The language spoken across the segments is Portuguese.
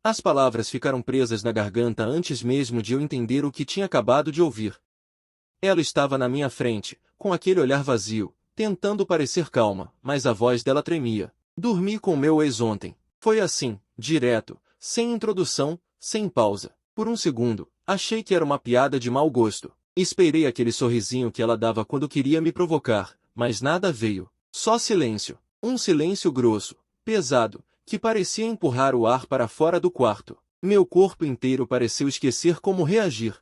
As palavras ficaram presas na garganta antes mesmo de eu entender o que tinha acabado de ouvir. Ela estava na minha frente, com aquele olhar vazio, tentando parecer calma, mas a voz dela tremia. Dormi com meu ex ontem. Foi assim, direto, sem introdução, sem pausa. Por um segundo, achei que era uma piada de mau gosto. Esperei aquele sorrisinho que ela dava quando queria me provocar, mas nada veio. Só silêncio. Um silêncio grosso, pesado, que parecia empurrar o ar para fora do quarto. Meu corpo inteiro pareceu esquecer como reagir.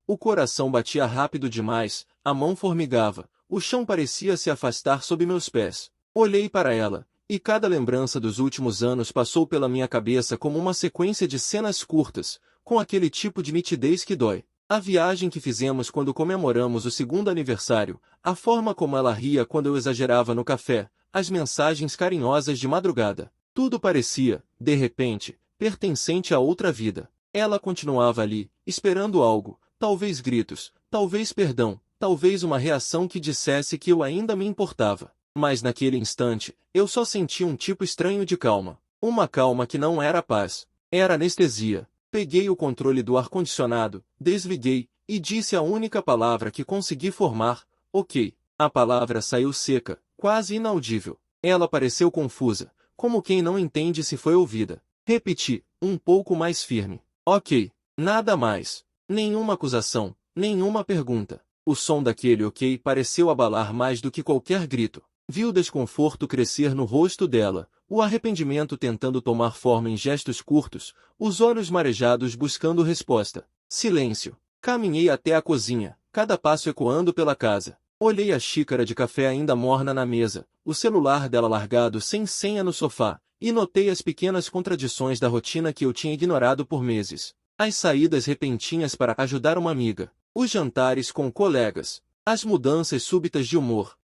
O coração batia rápido demais, a mão formigava, o chão parecia se afastar sob meus pés. Olhei para ela, e cada lembrança dos últimos anos passou pela minha cabeça como uma sequência de cenas curtas, com aquele tipo de nitidez que dói. A viagem que fizemos quando comemoramos o segundo aniversário, a forma como ela ria quando eu exagerava no café, as mensagens carinhosas de madrugada. Tudo parecia, de repente, pertencente a outra vida. Ela continuava ali, esperando algo, talvez gritos, talvez perdão, talvez uma reação que dissesse que eu ainda me importava. Mas naquele instante, eu só senti um tipo estranho de calma. Uma calma que não era paz. Era anestesia. Peguei o controle do ar-condicionado, desliguei, e disse a única palavra que consegui formar, ok. A palavra saiu seca, quase inaudível. Ela pareceu confusa, como quem não entende se foi ouvida. Repeti, um pouco mais firme. Ok. Nada mais. Nenhuma acusação, nenhuma pergunta. O som daquele ok pareceu abalar mais do que qualquer grito. Vi o desconforto crescer no rosto dela, o arrependimento tentando tomar forma em gestos curtos, os olhos marejados buscando resposta. Silêncio. Caminhei até a cozinha, cada passo ecoando pela casa. Olhei a xícara de café ainda morna na mesa, o celular dela largado sem senha no sofá, e notei as pequenas contradições da rotina que eu tinha ignorado por meses. As saídas repentinas para ajudar uma amiga, os jantares com colegas, as mudanças súbitas de humor.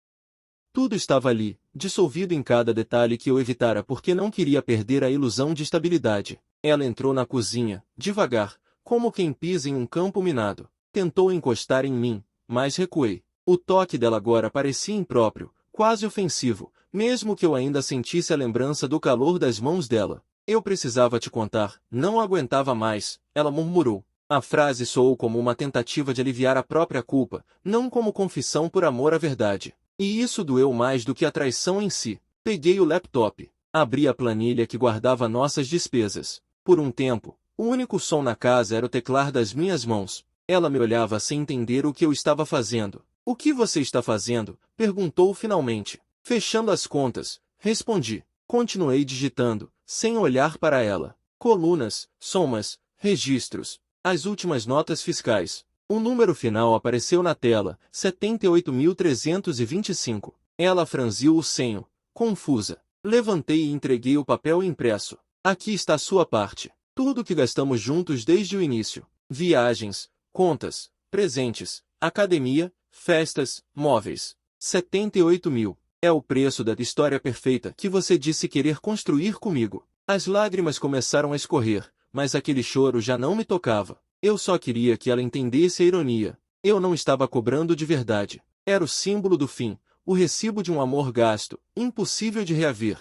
Tudo estava ali, dissolvido em cada detalhe que eu evitara porque não queria perder a ilusão de estabilidade. Ela entrou na cozinha, devagar, como quem pisa em um campo minado. Tentou encostar em mim, mas recuei. O toque dela agora parecia impróprio, quase ofensivo, mesmo que eu ainda sentisse a lembrança do calor das mãos dela. Eu precisava te contar, não aguentava mais, ela murmurou. A frase soou como uma tentativa de aliviar a própria culpa, não como confissão por amor à verdade. E isso doeu mais do que a traição em si. Peguei o laptop. Abri a planilha que guardava nossas despesas. Por um tempo, o único som na casa era o teclar das minhas mãos. Ela me olhava sem entender o que eu estava fazendo. O que você está fazendo? Perguntou finalmente. Fechando as contas, respondi. Continuei digitando, sem olhar para ela. Colunas, somas, registros. As últimas notas fiscais. O número final apareceu na tela, 78.325. Ela franziu o senho, confusa. Levantei e entreguei o papel impresso. Aqui está a sua parte. Tudo que gastamos juntos desde o início. Viagens, contas, presentes, academia, festas, móveis. 78 mil. É o preço da história perfeita que você disse querer construir comigo. As lágrimas começaram a escorrer, mas aquele choro já não me tocava. Eu só queria que ela entendesse a ironia. Eu não estava cobrando de verdade. Era o símbolo do fim, o recibo de um amor gasto, impossível de reaver.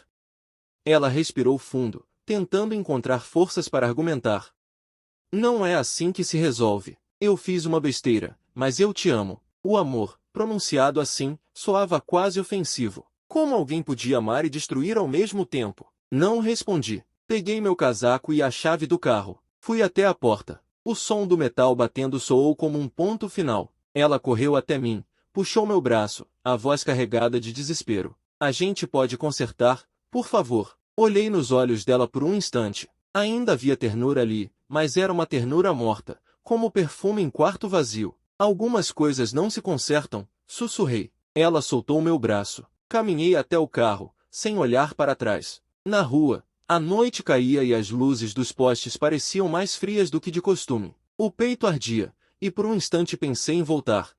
Ela respirou fundo, tentando encontrar forças para argumentar. Não é assim que se resolve. Eu fiz uma besteira, mas eu te amo. O amor, pronunciado assim, soava quase ofensivo. Como alguém podia amar e destruir ao mesmo tempo? Não respondi. Peguei meu casaco e a chave do carro. Fui até a porta. O som do metal batendo soou como um ponto final. Ela correu até mim, puxou meu braço, a voz carregada de desespero. A gente pode consertar, por favor. Olhei nos olhos dela por um instante. Ainda havia ternura ali, mas era uma ternura morta, como perfume em quarto vazio. Algumas coisas não se consertam, sussurrei. Ela soltou meu braço. Caminhei até o carro, sem olhar para trás. Na rua, a noite caía e as luzes dos postes pareciam mais frias do que de costume. O peito ardia, e por um instante pensei em voltar.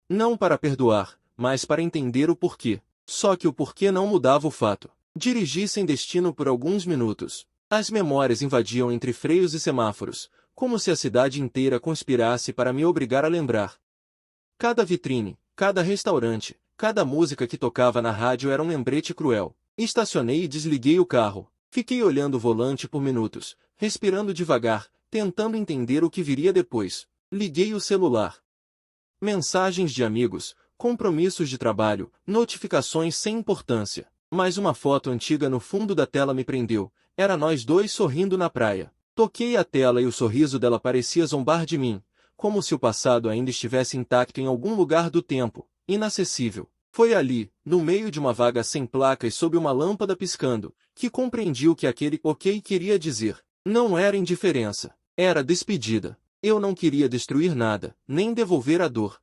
Não para perdoar, mas para entender o porquê. Só que o porquê não mudava o fato. Dirigi sem destino por alguns minutos. As memórias invadiam entre freios e semáforos, como se a cidade inteira conspirasse para me obrigar a lembrar. Cada vitrine, cada restaurante, cada música que tocava na rádio era um lembrete cruel. Estacionei e desliguei o carro. Fiquei olhando o volante por minutos, respirando devagar, tentando entender o que viria depois. Liguei o celular. Mensagens de amigos, compromissos de trabalho, notificações sem importância. Mas uma foto antiga no fundo da tela me prendeu. Era nós dois sorrindo na praia. Toquei a tela e o sorriso dela parecia zombar de mim, como se o passado ainda estivesse intacto em algum lugar do tempo, inacessível. Foi ali, no meio de uma vaga sem placas sob uma lâmpada piscando, que compreendi o que aquele ok queria dizer. Não era indiferença, era despedida. Eu não queria destruir nada, nem devolver a dor.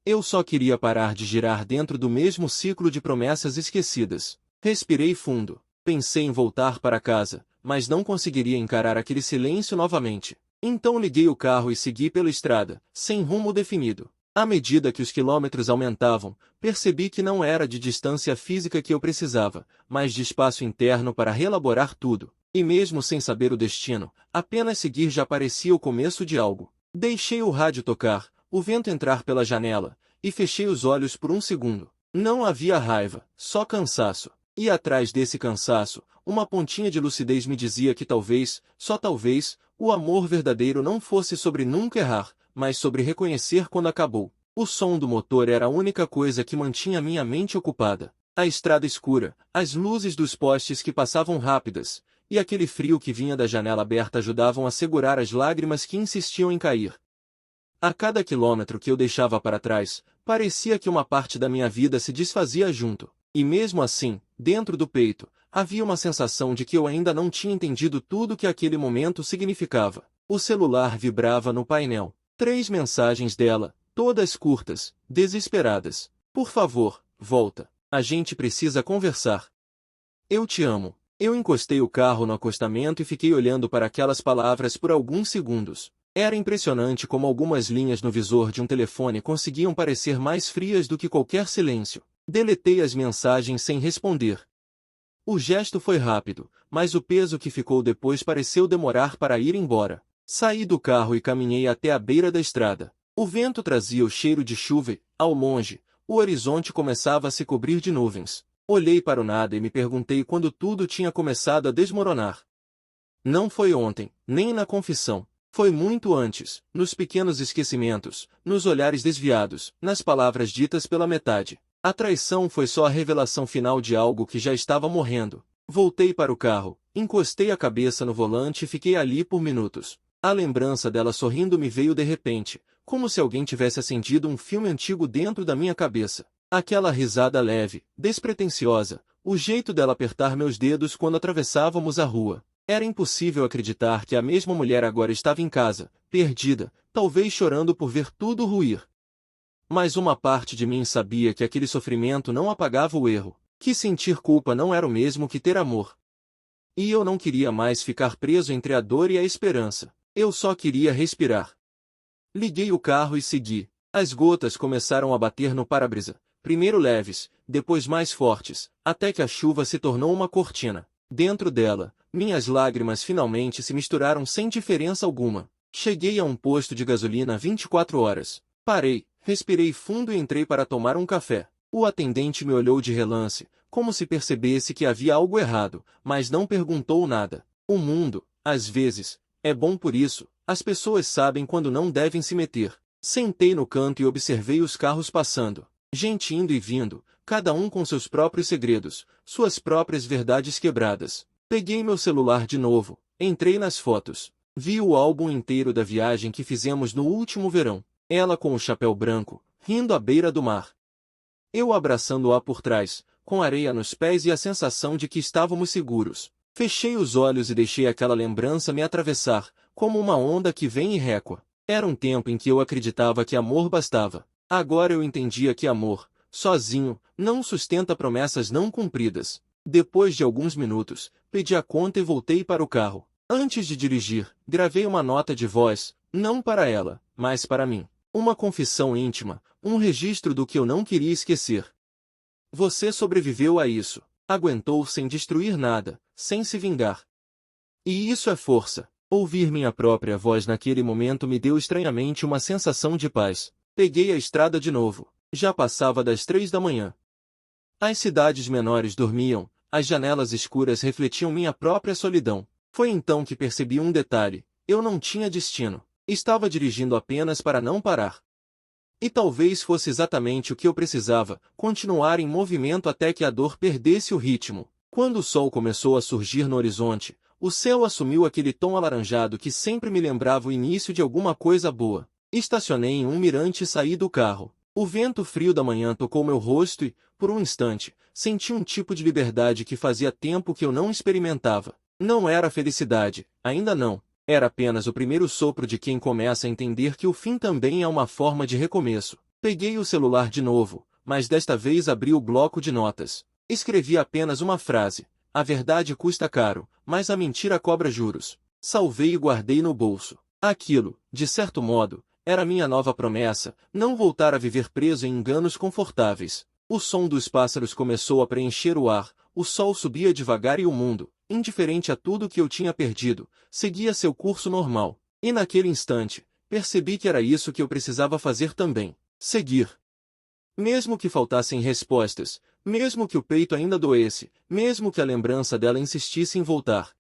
Eu só queria parar de girar dentro do mesmo ciclo de promessas esquecidas. Respirei fundo. Pensei em voltar para casa, mas não conseguiria encarar aquele silêncio novamente. Então liguei o carro e segui pela estrada, sem rumo definido. À medida que os quilômetros aumentavam, percebi que não era de distância física que eu precisava, mas de espaço interno para reelaborar tudo. E mesmo sem saber o destino, apenas seguir já parecia o começo de algo. Deixei o rádio tocar, o vento entrar pela janela, e fechei os olhos por um segundo. Não havia raiva, só cansaço. E atrás desse cansaço, uma pontinha de lucidez me dizia que talvez, só talvez, o amor verdadeiro não fosse sobre nunca errar, mas sobre reconhecer quando acabou. O som do motor era a única coisa que mantinha minha mente ocupada. A estrada escura, as luzes dos postes que passavam rápidas, e aquele frio que vinha da janela aberta ajudavam a segurar as lágrimas que insistiam em cair. A cada quilômetro que eu deixava para trás, parecia que uma parte da minha vida se desfazia junto. E mesmo assim, dentro do peito, havia uma sensação de que eu ainda não tinha entendido tudo que aquele momento significava. O celular vibrava no painel. 3 mensagens dela, todas curtas, desesperadas. Por favor, volta. A gente precisa conversar. Eu te amo. Eu encostei o carro no acostamento e fiquei olhando para aquelas palavras por alguns segundos. Era impressionante como algumas linhas no visor de um telefone conseguiam parecer mais frias do que qualquer silêncio. Deletei as mensagens sem responder. O gesto foi rápido, mas o peso que ficou depois pareceu demorar para ir embora. Saí do carro e caminhei até a beira da estrada. O vento trazia o cheiro de chuva e, ao longe, o horizonte começava a se cobrir de nuvens. Olhei para o nada e me perguntei quando tudo tinha começado a desmoronar. Não foi ontem, nem na confissão. Foi muito antes, nos pequenos esquecimentos, nos olhares desviados, nas palavras ditas pela metade. A traição foi só a revelação final de algo que já estava morrendo. Voltei para o carro, encostei a cabeça no volante e fiquei ali por minutos. A lembrança dela sorrindo me veio de repente, como se alguém tivesse acendido um filme antigo dentro da minha cabeça. Aquela risada leve, despretensiosa, o jeito dela apertar meus dedos quando atravessávamos a rua. Era impossível acreditar que a mesma mulher agora estava em casa, perdida, talvez chorando por ver tudo ruir. Mas uma parte de mim sabia que aquele sofrimento não apagava o erro, que sentir culpa não era o mesmo que ter amor. E eu não queria mais ficar preso entre a dor e a esperança. Eu só queria respirar. Liguei o carro e segui. As gotas começaram a bater no para-brisa, primeiro leves, depois mais fortes, até que a chuva se tornou uma cortina. Dentro dela, minhas lágrimas finalmente se misturaram sem diferença alguma. Cheguei a um posto de gasolina 24 horas. Parei, respirei fundo e entrei para tomar um café. O atendente me olhou de relance, como se percebesse que havia algo errado, mas não perguntou nada. O mundo, às vezes, é bom por isso, as pessoas sabem quando não devem se meter. Sentei no canto e observei os carros passando. Gente indo e vindo, cada um com seus próprios segredos, suas próprias verdades quebradas. Peguei meu celular de novo, entrei nas fotos. Vi o álbum inteiro da viagem que fizemos no último verão. Ela com o chapéu branco, rindo à beira do mar. Eu abraçando-a por trás, com areia nos pés e a sensação de que estávamos seguros. Fechei os olhos e deixei aquela lembrança me atravessar, como uma onda que vem e recua. Era um tempo em que eu acreditava que amor bastava. Agora eu entendia que amor, sozinho, não sustenta promessas não cumpridas. Depois de alguns minutos, pedi a conta e voltei para o carro. Antes de dirigir, gravei uma nota de voz, não para ela, mas para mim. Uma confissão íntima, um registro do que eu não queria esquecer. Você sobreviveu a isso. Aguentou sem destruir nada, sem se vingar. E isso é força. Ouvir minha própria voz naquele momento me deu estranhamente uma sensação de paz. Peguei a estrada de novo. Já passava das 3 da manhã. As cidades menores dormiam, as janelas escuras refletiam minha própria solidão. Foi então que percebi um detalhe: eu não tinha destino. Estava dirigindo apenas para não parar. E talvez fosse exatamente o que eu precisava, continuar em movimento até que a dor perdesse o ritmo. Quando o sol começou a surgir no horizonte, o céu assumiu aquele tom alaranjado que sempre me lembrava o início de alguma coisa boa. Estacionei em um mirante e saí do carro. O vento frio da manhã tocou meu rosto e, por um instante, senti um tipo de liberdade que fazia tempo que eu não experimentava. Não era felicidade, ainda não. Era apenas o primeiro sopro de quem começa a entender que o fim também é uma forma de recomeço. Peguei o celular de novo, mas desta vez abri o bloco de notas. Escrevi apenas uma frase: a verdade custa caro, mas a mentira cobra juros. Salvei e guardei no bolso. Aquilo, de certo modo, era minha nova promessa, não voltar a viver preso em enganos confortáveis. O som dos pássaros começou a preencher o ar, o sol subia devagar e o mundo, indiferente a tudo que eu tinha perdido, seguia seu curso normal. E naquele instante, percebi que era isso que eu precisava fazer também: seguir. Mesmo que faltassem respostas, mesmo que o peito ainda doesse, mesmo que a lembrança dela insistisse em voltar.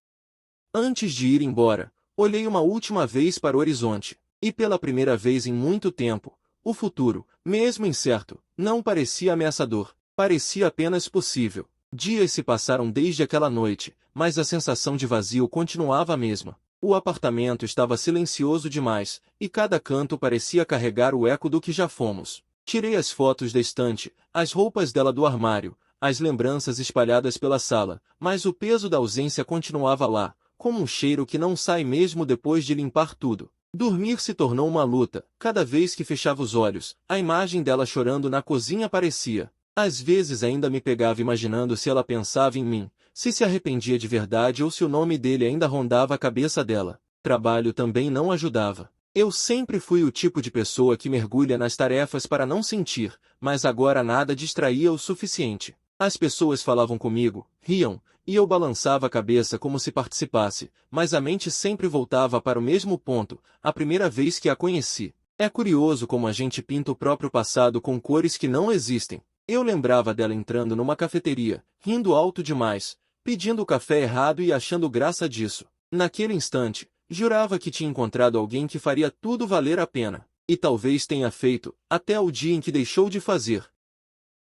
Antes de ir embora, olhei uma última vez para o horizonte, e pela primeira vez em muito tempo, o futuro, mesmo incerto, não parecia ameaçador, parecia apenas possível. Dias se passaram desde aquela noite, mas a sensação de vazio continuava a mesma. O apartamento estava silencioso demais, e cada canto parecia carregar o eco do que já fomos. Tirei as fotos da estante, as roupas dela do armário, as lembranças espalhadas pela sala, mas o peso da ausência continuava lá, como um cheiro que não sai mesmo depois de limpar tudo. Dormir se tornou uma luta. Cada vez que fechava os olhos, a imagem dela chorando na cozinha aparecia. Às vezes ainda me pegava imaginando se ela pensava em mim, se arrependia de verdade ou se o nome dele ainda rondava a cabeça dela. Trabalho também não ajudava. Eu sempre fui o tipo de pessoa que mergulha nas tarefas para não sentir, mas agora nada distraía o suficiente. As pessoas falavam comigo, riam, e eu balançava a cabeça como se participasse, mas a mente sempre voltava para o mesmo ponto, a primeira vez que a conheci. É curioso como a gente pinta o próprio passado com cores que não existem. Eu lembrava dela entrando numa cafeteria, rindo alto demais, pedindo o café errado e achando graça disso. Naquele instante, jurava que tinha encontrado alguém que faria tudo valer a pena. E talvez tenha feito, até o dia em que deixou de fazer.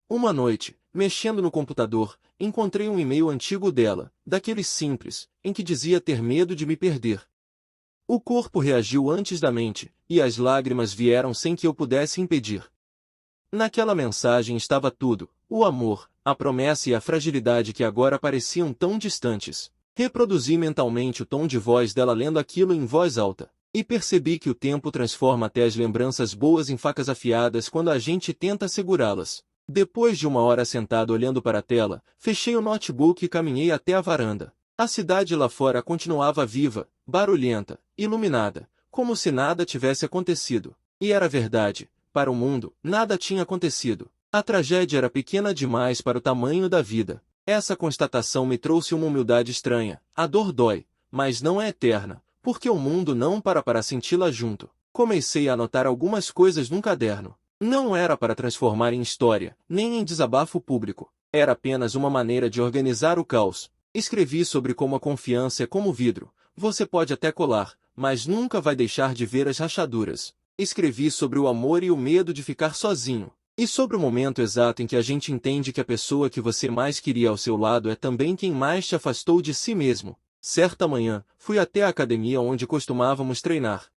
Uma noite, mexendo no computador, encontrei um e-mail antigo dela, daqueles simples, em que dizia ter medo de me perder. O corpo reagiu antes da mente, e as lágrimas vieram sem que eu pudesse impedir. Naquela mensagem estava tudo: o amor, a promessa e a fragilidade que agora pareciam tão distantes. Reproduzi mentalmente o tom de voz dela lendo aquilo em voz alta, e percebi que o tempo transforma até as lembranças boas em facas afiadas quando a gente tenta segurá-las. Depois de uma hora sentado olhando para a tela, fechei o notebook e caminhei até a varanda. A cidade lá fora continuava viva, barulhenta, iluminada, como se nada tivesse acontecido. E era verdade, para o mundo, nada tinha acontecido. A tragédia era pequena demais para o tamanho da vida. Essa constatação me trouxe uma humildade estranha. A dor dói, mas não é eterna, porque o mundo não para senti-la junto. Comecei a anotar algumas coisas num caderno. Não era para transformar em história, nem em desabafo público. Era apenas uma maneira de organizar o caos. Escrevi sobre como a confiança é como vidro. Você pode até colar, mas nunca vai deixar de ver as rachaduras. Escrevi sobre o amor e o medo de ficar sozinho. E sobre o momento exato em que a gente entende que a pessoa que você mais queria ao seu lado é também quem mais te afastou de si mesmo. Certa manhã, fui até a academia onde costumávamos treinar.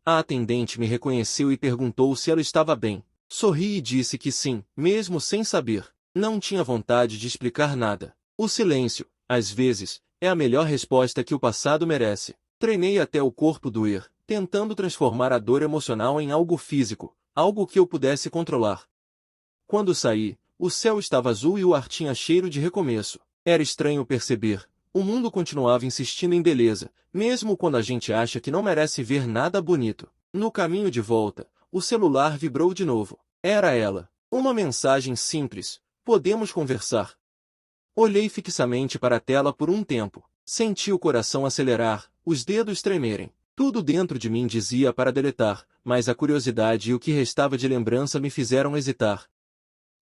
A atendente me reconheceu e perguntou se ela estava bem. Sorri e disse que sim, mesmo sem saber. Não tinha vontade de explicar nada. O silêncio, às vezes, é a melhor resposta que o passado merece. Treinei até o corpo doer, tentando transformar a dor emocional em algo físico, algo que eu pudesse controlar. Quando saí, o céu estava azul e o ar tinha cheiro de recomeço. Era estranho perceber. O mundo continuava insistindo em beleza, mesmo quando a gente acha que não merece ver nada bonito. No caminho de volta, o celular vibrou de novo. Era ela. Uma mensagem simples: podemos conversar. Olhei fixamente para a tela por um tempo. Senti o coração acelerar, os dedos tremerem. Tudo dentro de mim dizia para deletar, mas a curiosidade e o que restava de lembrança me fizeram hesitar.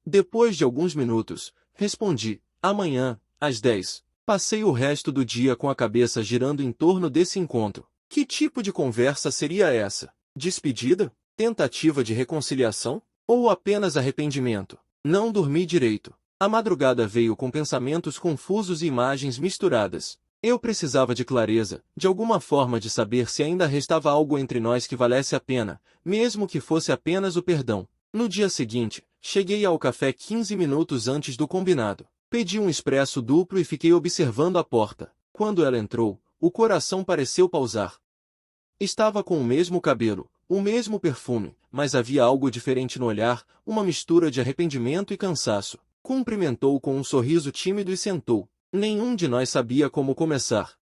Depois de alguns minutos, respondi: amanhã, às 10. Passei o resto do dia com a cabeça girando em torno desse encontro. Que tipo de conversa seria essa? Despedida? Tentativa de reconciliação? Ou apenas arrependimento? Não dormi direito. A madrugada veio com pensamentos confusos e imagens misturadas. Eu precisava de clareza, de alguma forma de saber se ainda restava algo entre nós que valesse a pena, mesmo que fosse apenas o perdão. No dia seguinte, cheguei ao café 15 minutos antes do combinado. Pedi um expresso duplo e fiquei observando a porta. Quando ela entrou, o coração pareceu pausar. Estava com o mesmo cabelo, o mesmo perfume, mas havia algo diferente no olhar, uma mistura de arrependimento e cansaço. Cumprimentou com um sorriso tímido e sentou. Nenhum de nós sabia como começar.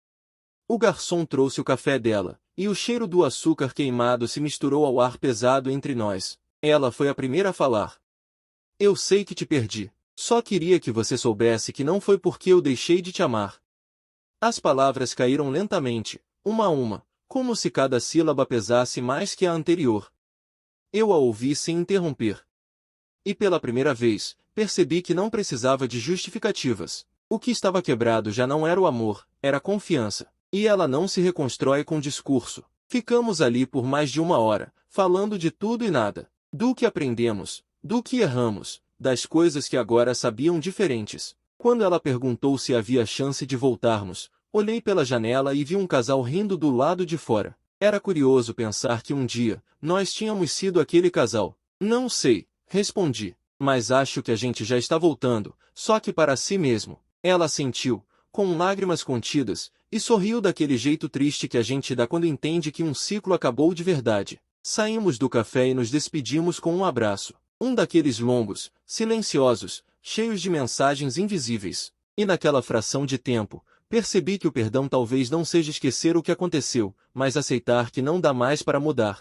O garçom trouxe o café dela, e o cheiro do açúcar queimado se misturou ao ar pesado entre nós. Ela foi a primeira a falar. Eu sei que te perdi. Só queria que você soubesse que não foi porque eu deixei de te amar. As palavras caíram lentamente, uma a uma, como se cada sílaba pesasse mais que a anterior. Eu a ouvi sem interromper. E pela primeira vez, percebi que não precisava de justificativas. O que estava quebrado já não era o amor, era a confiança. E ela não se reconstrói com discurso. Ficamos ali por mais de uma hora, falando de tudo e nada. Do que aprendemos, do que erramos, das coisas que agora sabiam diferentes. Quando ela perguntou se havia chance de voltarmos, olhei pela janela e vi um casal rindo do lado de fora. Era curioso pensar que um dia, nós tínhamos sido aquele casal. Não sei, respondi, mas acho que a gente já está voltando, só que para si mesmo. Ela assentiu, com lágrimas contidas, e sorriu daquele jeito triste que a gente dá quando entende que um ciclo acabou de verdade. Saímos do café e nos despedimos com um abraço. Um daqueles longos, silenciosos, cheios de mensagens invisíveis. E naquela fração de tempo, percebi que o perdão talvez não seja esquecer o que aconteceu, mas aceitar que não dá mais para mudar.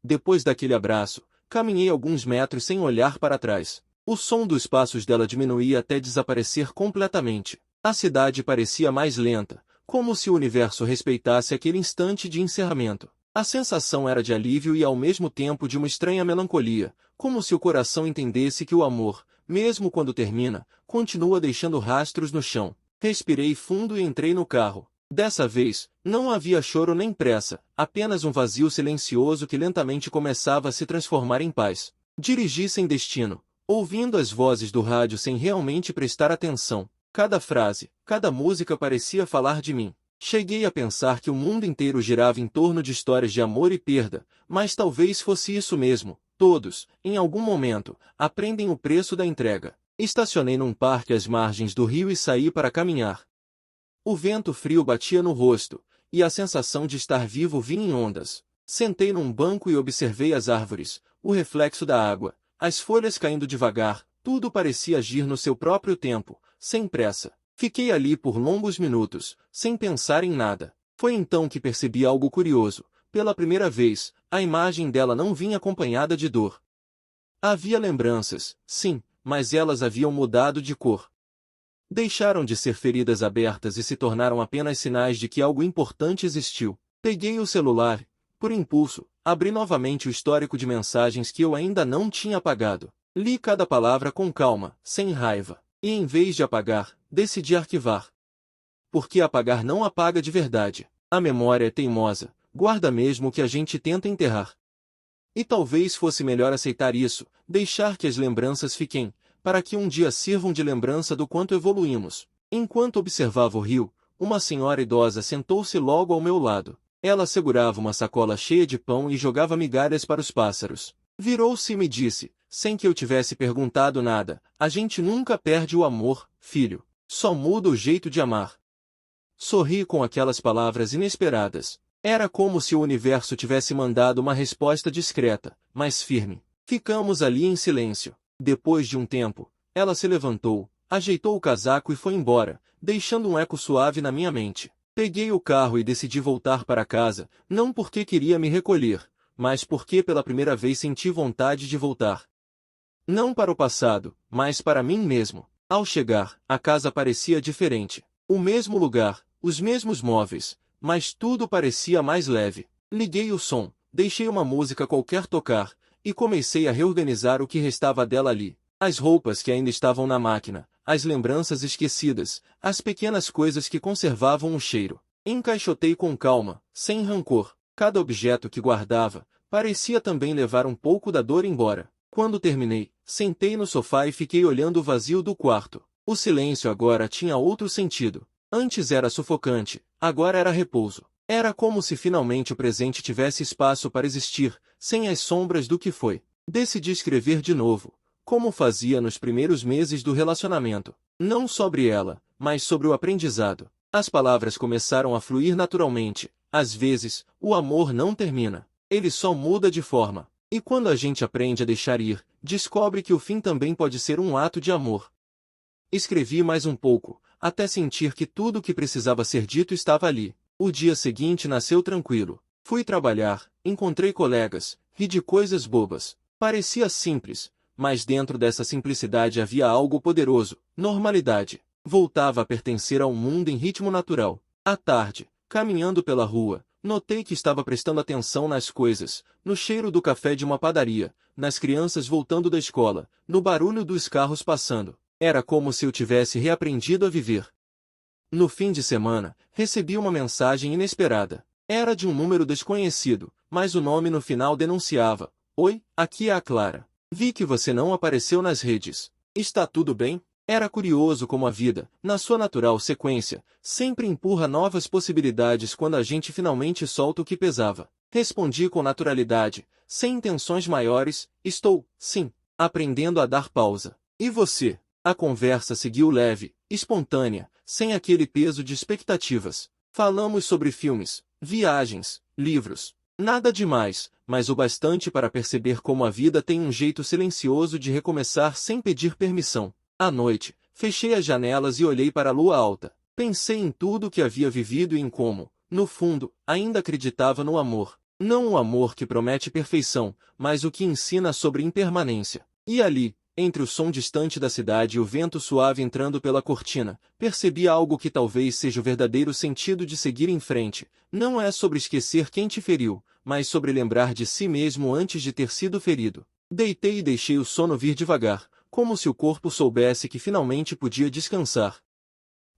Depois daquele abraço, caminhei alguns metros sem olhar para trás. O som dos passos dela diminuía até desaparecer completamente. A cidade parecia mais lenta, como se o universo respeitasse aquele instante de encerramento. A sensação era de alívio e ao mesmo tempo de uma estranha melancolia, como se o coração entendesse que o amor, mesmo quando termina, continua deixando rastros no chão. Respirei fundo e entrei no carro. Dessa vez, não havia choro nem pressa, apenas um vazio silencioso que lentamente começava a se transformar em paz. Dirigi sem destino, ouvindo as vozes do rádio sem realmente prestar atenção. Cada frase, cada música parecia falar de mim. Cheguei a pensar que o mundo inteiro girava em torno de histórias de amor e perda, mas talvez fosse isso mesmo. Todos, em algum momento, aprendem o preço da entrega. Estacionei num parque às margens do rio e saí para caminhar. O vento frio batia no rosto, e a sensação de estar vivo vinha em ondas. Sentei num banco e observei as árvores, o reflexo da água, as folhas caindo devagar, tudo parecia agir no seu próprio tempo, sem pressa. Fiquei ali por longos minutos, sem pensar em nada. Foi então que percebi algo curioso. Pela primeira vez, a imagem dela não vinha acompanhada de dor. Havia lembranças, sim, mas elas haviam mudado de cor. Deixaram de ser feridas abertas e se tornaram apenas sinais de que algo importante existiu. Peguei o celular, por impulso, abri novamente o histórico de mensagens que eu ainda não tinha apagado. Li cada palavra com calma, sem raiva. E em vez de apagar, decidi arquivar. Porque apagar não apaga de verdade. A memória é teimosa, guarda mesmo o que a gente tenta enterrar. E talvez fosse melhor aceitar isso, deixar que as lembranças fiquem, para que um dia sirvam de lembrança do quanto evoluímos. Enquanto observava o rio, uma senhora idosa sentou-se logo ao meu lado. Ela segurava uma sacola cheia de pão e jogava migalhas para os pássaros. Virou-se e me disse, sem que eu tivesse perguntado nada, a gente nunca perde o amor, filho. Só muda o jeito de amar. Sorri com aquelas palavras inesperadas. Era como se o universo tivesse mandado uma resposta discreta, mas firme. Ficamos ali em silêncio. Depois de um tempo, ela se levantou, ajeitou o casaco e foi embora, deixando um eco suave na minha mente. Peguei o carro e decidi voltar para casa, não porque queria me recolher, mas porque pela primeira vez senti vontade de voltar. Não para o passado, mas para mim mesmo. Ao chegar, a casa parecia diferente. O mesmo lugar, os mesmos móveis, mas tudo parecia mais leve. Liguei o som, deixei uma música qualquer tocar, e comecei a reorganizar o que restava dela ali. As roupas que ainda estavam na máquina, as lembranças esquecidas, as pequenas coisas que conservavam o cheiro. Encaixotei com calma, sem rancor, cada objeto que guardava, parecia também levar um pouco da dor embora. Quando terminei, sentei no sofá e fiquei olhando o vazio do quarto. O silêncio agora tinha outro sentido. Antes era sufocante, agora era repouso. Era como se finalmente o presente tivesse espaço para existir, sem as sombras do que foi. Decidi escrever de novo, como fazia nos primeiros meses do relacionamento. Não sobre ela, mas sobre o aprendizado. As palavras começaram a fluir naturalmente. Às vezes, o amor não termina. Ele só muda de forma. E quando a gente aprende a deixar ir, descobre que o fim também pode ser um ato de amor. Escrevi mais um pouco, até sentir que tudo o que precisava ser dito estava ali. O dia seguinte nasceu tranquilo. Fui trabalhar, encontrei colegas, ri de coisas bobas. Parecia simples, mas dentro dessa simplicidade havia algo poderoso, normalidade. Voltava a pertencer a um mundo em ritmo natural. À tarde, caminhando pela rua, notei que estava prestando atenção nas coisas, no cheiro do café de uma padaria, nas crianças voltando da escola, no barulho dos carros passando. Era como se eu tivesse reaprendido a viver. No fim de semana, recebi uma mensagem inesperada. Era de um número desconhecido, mas o nome no final denunciava: "Oi, aqui é a Clara. Vi que você não apareceu nas redes. Está tudo bem?" Era curioso como a vida, na sua natural sequência, sempre empurra novas possibilidades quando a gente finalmente solta o que pesava. Respondi com naturalidade, sem intenções maiores: "Estou, sim, aprendendo a dar pausa. E você?" A conversa seguiu leve, espontânea, sem aquele peso de expectativas. Falamos sobre filmes, viagens, livros. Nada demais, mas o bastante para perceber como a vida tem um jeito silencioso de recomeçar sem pedir permissão. À noite, fechei as janelas e olhei para a lua alta. Pensei em tudo o que havia vivido e em como, no fundo, ainda acreditava no amor. Não o amor que promete perfeição, mas o que ensina sobre impermanência. E ali, entre o som distante da cidade e o vento suave entrando pela cortina, percebi algo que talvez seja o verdadeiro sentido de seguir em frente. Não é sobre esquecer quem te feriu, mas sobre lembrar de si mesmo antes de ter sido ferido. Deitei e deixei o sono vir devagar, como se o corpo soubesse que finalmente podia descansar.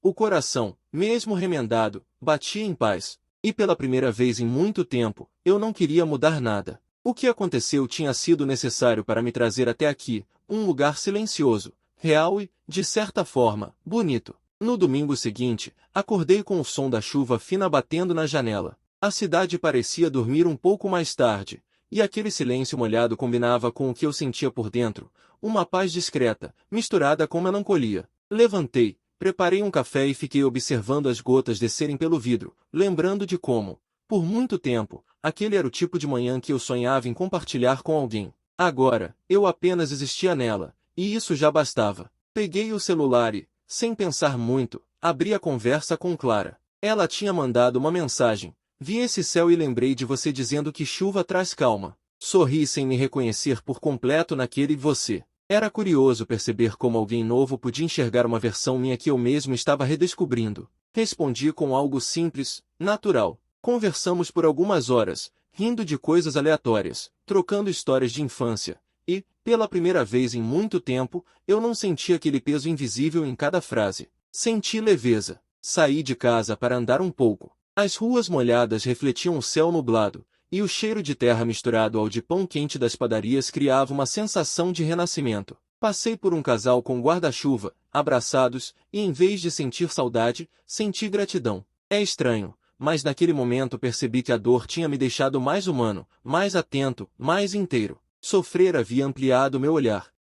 O coração, mesmo remendado, batia em paz. E pela primeira vez em muito tempo, eu não queria mudar nada. O que aconteceu tinha sido necessário para me trazer até aqui, um lugar silencioso, real e, de certa forma, bonito. No domingo seguinte, acordei com o som da chuva fina batendo na janela. A cidade parecia dormir um pouco mais tarde, e aquele silêncio molhado combinava com o que eu sentia por dentro, uma paz discreta, misturada com melancolia. Levantei, preparei um café e fiquei observando as gotas descerem pelo vidro, lembrando de como, por muito tempo, aquele era o tipo de manhã que eu sonhava em compartilhar com alguém. Agora, eu apenas existia nela, e isso já bastava. Peguei o celular e, sem pensar muito, abri a conversa com Clara. Ela tinha mandado uma mensagem. Vi esse céu e lembrei de você dizendo que chuva traz calma. Sorri sem me reconhecer por completo naquele você. Era curioso perceber como alguém novo podia enxergar uma versão minha que eu mesmo estava redescobrindo. Respondi com algo simples, natural. Conversamos por algumas horas, rindo de coisas aleatórias, trocando histórias de infância. E, pela primeira vez em muito tempo, eu não senti aquele peso invisível em cada frase. Senti leveza. Saí de casa para andar um pouco. As ruas molhadas refletiam o céu nublado, e o cheiro de terra misturado ao de pão quente das padarias criava uma sensação de renascimento. Passei por um casal com guarda-chuva, abraçados, e em vez de sentir saudade, senti gratidão. É estranho, mas naquele momento percebi que a dor tinha me deixado mais humano, mais atento, mais inteiro. Sofrer havia ampliado meu olhar.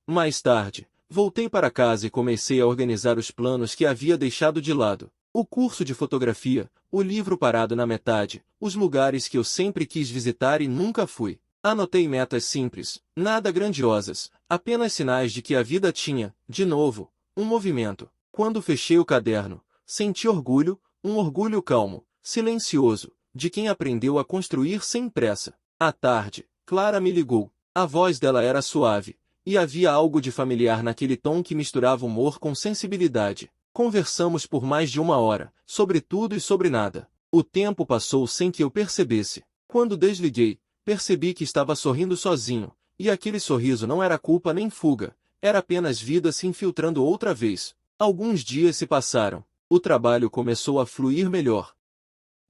Mais tarde, voltei para casa e comecei a organizar os planos que havia deixado de lado. O curso de fotografia, o livro parado na metade, os lugares que eu sempre quis visitar e nunca fui. Anotei metas simples, nada grandiosas, apenas sinais de que a vida tinha, de novo, um movimento. Quando fechei o caderno, senti orgulho, um orgulho calmo, silencioso, de quem aprendeu a construir sem pressa. À tarde, Clara me ligou. A voz dela era suave, e havia algo de familiar naquele tom que misturava humor com sensibilidade. Conversamos por mais de 1 hora, sobre tudo e sobre nada. O tempo passou sem que eu percebesse. Quando desliguei, percebi que estava sorrindo sozinho, e aquele sorriso não era culpa nem fuga, era apenas vida se infiltrando outra vez. Alguns dias se passaram. O trabalho começou a fluir melhor.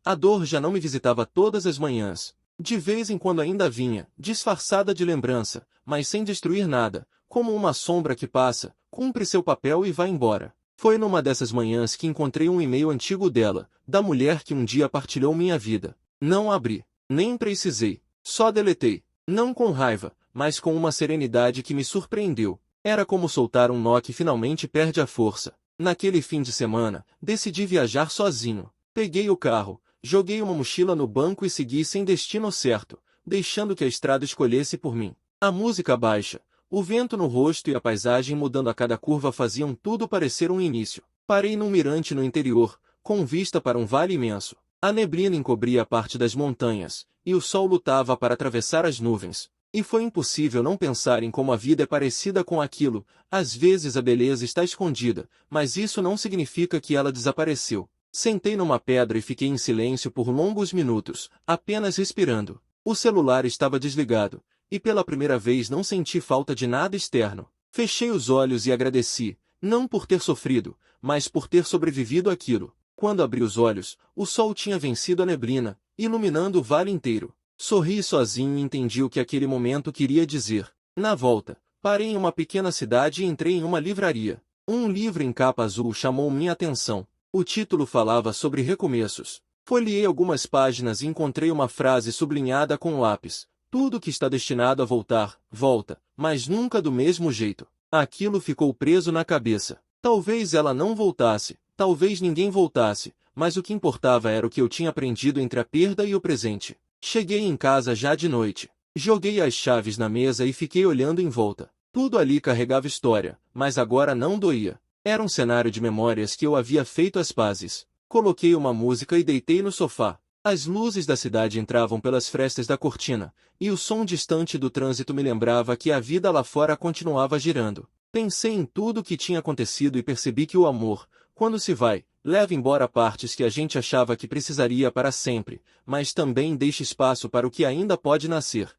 A dor já não me visitava todas as manhãs. De vez em quando ainda vinha, disfarçada de lembrança, mas sem destruir nada, como uma sombra que passa, cumpre seu papel e vai embora. Foi numa dessas manhãs que encontrei um e-mail antigo dela, da mulher que um dia partilhou minha vida. Não abri, nem precisei, só deletei. Não com raiva, mas com uma serenidade que me surpreendeu. Era como soltar um nó que finalmente perde a força. Naquele fim de semana, decidi viajar sozinho. Peguei o carro, joguei uma mochila no banco e segui sem destino certo, deixando que a estrada escolhesse por mim. A música baixa, o vento no rosto e a paisagem mudando a cada curva faziam tudo parecer um início. Parei num mirante no interior, com vista para um vale imenso. A neblina encobria parte das montanhas, e o sol lutava para atravessar as nuvens. E foi impossível não pensar em como a vida é parecida com aquilo. Às vezes a beleza está escondida, mas isso não significa que ela desapareceu. Sentei numa pedra e fiquei em silêncio por longos minutos, apenas respirando. O celular estava desligado, e pela primeira vez não senti falta de nada externo. Fechei os olhos e agradeci, não por ter sofrido, mas por ter sobrevivido àquilo. Quando abri os olhos, o sol tinha vencido a neblina, iluminando o vale inteiro. Sorri sozinho e entendi o que aquele momento queria dizer. Na volta, parei em uma pequena cidade e entrei em uma livraria. Um livro em capa azul chamou minha atenção. O título falava sobre recomeços. Folheei algumas páginas e encontrei uma frase sublinhada com lápis. Tudo que está destinado a voltar, volta, mas nunca do mesmo jeito. Aquilo ficou preso na cabeça. Talvez ela não voltasse, talvez ninguém voltasse, mas o que importava era o que eu tinha aprendido entre a perda e o presente. Cheguei em casa já de noite. Joguei as chaves na mesa e fiquei olhando em volta. Tudo ali carregava história, mas agora não doía. Era um cenário de memórias que eu havia feito as pazes. Coloquei uma música e deitei no sofá. As luzes da cidade entravam pelas frestas da cortina, e o som distante do trânsito me lembrava que a vida lá fora continuava girando. Pensei em tudo o que tinha acontecido e percebi que o amor, quando se vai, leva embora partes que a gente achava que precisaria para sempre, mas também deixa espaço para o que ainda pode nascer.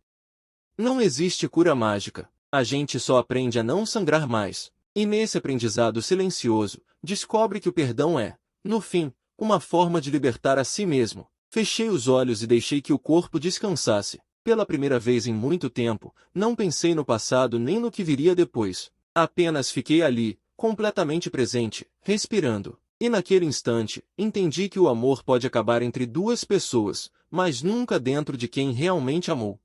Não existe cura mágica. A gente só aprende a não sangrar mais. E nesse aprendizado silencioso, descobre que o perdão é, no fim, uma forma de libertar a si mesmo. Fechei os olhos e deixei que o corpo descansasse. Pela primeira vez em muito tempo, não pensei no passado nem no que viria depois. Apenas fiquei ali, completamente presente, respirando. E naquele instante, entendi que o amor pode acabar entre duas pessoas, mas nunca dentro de quem realmente amou.